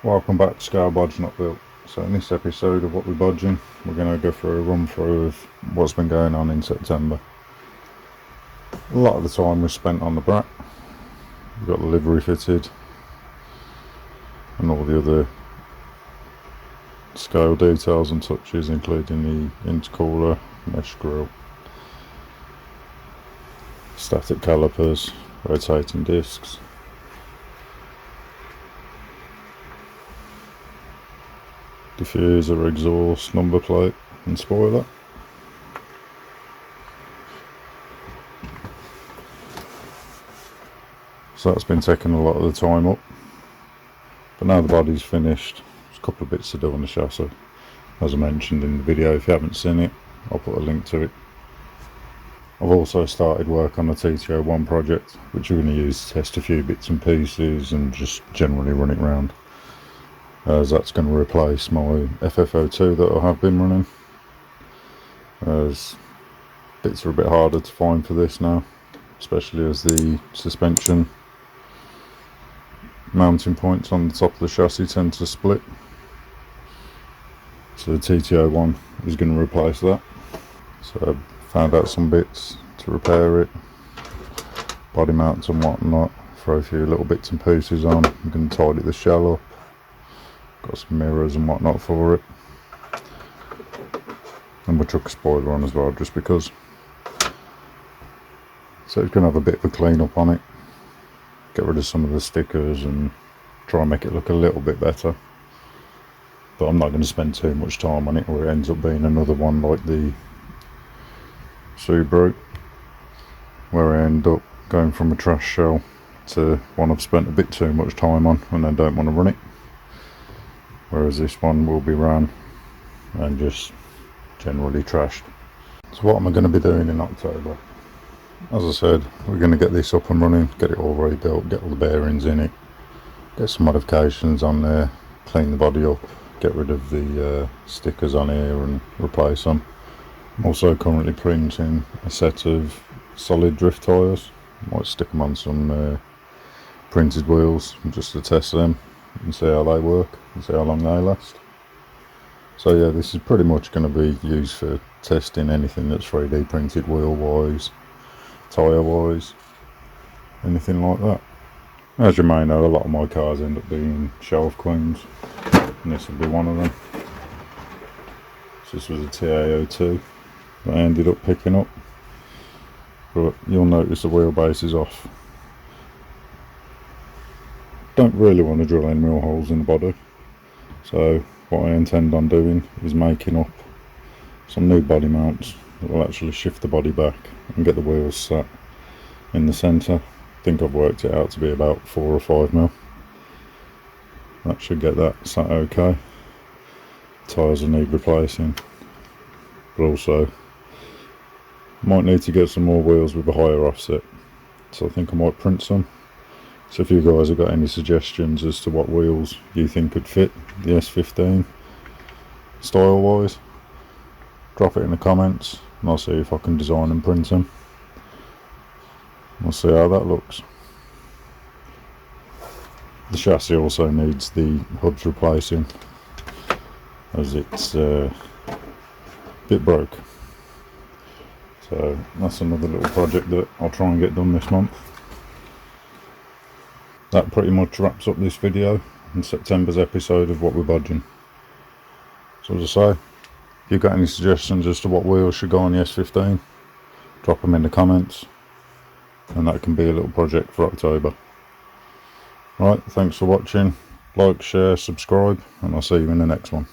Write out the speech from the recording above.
Welcome back to Scale Bodge Not Built. So in this episode of What We're Bodging, we're going to go through a run through of what's been going on in September. A lot of the time was spent on the brat. We've got the livery fitted and all the other scale details and touches, including the intercooler, mesh grille, static calipers, rotating discs, diffuser, exhaust, number plate and spoiler. So that's been taking a lot of the time up, but now the body's finished. There's a couple of bits to do on the chassis, as I mentioned in the video. If you haven't seen it, I'll put a link to it. I've also started work on the TT01 project, which we're going to use to test a few bits and pieces and just generally run it around, as that's going to replace my FF02 that I have been running, as bits are a bit harder to find for this now, especially as the suspension mounting points on the top of the chassis tend to split. So the TT01 is going to replace that. So I found out some bits to repair it, body mounts and whatnot, throw a few little bits and pieces on. I'm going to tidy the shell up. Got some mirrors and whatnot for it, and we chuck a spoiler on as well, just because. So it's going to have a bit of a clean up on it, get rid of some of the stickers and try and make it look a little bit better. But I'm not going to spend too much time on it, or it ends up being another one like the Subaru, where I end up going from a trash shell to one I've spent a bit too much time on and then don't want to run it. Whereas this one will be ran and just generally trashed. So what am I going to be doing in October? As I said, we're going to get this up and running, get it all rebuilt, get all the bearings in it, get some modifications on there, clean the body up, get rid of the stickers on here and replace them. I'm also currently printing a set of solid drift tyres. Might stick them on some printed wheels just to test them and see how they work and see how long they last. So yeah, this is pretty much going to be used for testing anything that's 3D printed, wheel wise, tyre wise, anything like that. As you may know, a lot of my cars end up being shelf queens, and this will be one of them. So this was a TA02 that I ended up picking up, but you'll notice the wheelbase is off. Don't really want to drill any more holes in the body, so what I intend on doing is making up some new body mounts that will actually shift the body back and get the wheels sat in the centre. I think I've worked it out to be about 4 or 5 mil. That should get that sat okay. Tyres will need replacing, but also might need to get some more wheels with a higher offset, so I think I might print some. So if you guys have got any suggestions as to what wheels you think could fit the S15 style wise, drop it in the comments and I'll see if I can design and print them. We'll see how that looks. The chassis also needs the hubs replacing, as it's a bit broke. So that's another little project that I'll try and get done this month. That pretty much wraps up this video and September's episode of What We're Bodging. So as I say, if you've got any suggestions as to what wheels should go on the S15, drop them in the comments, and that can be a little project for October. Right, thanks for watching. Like, share, subscribe, and I'll see you in the next one.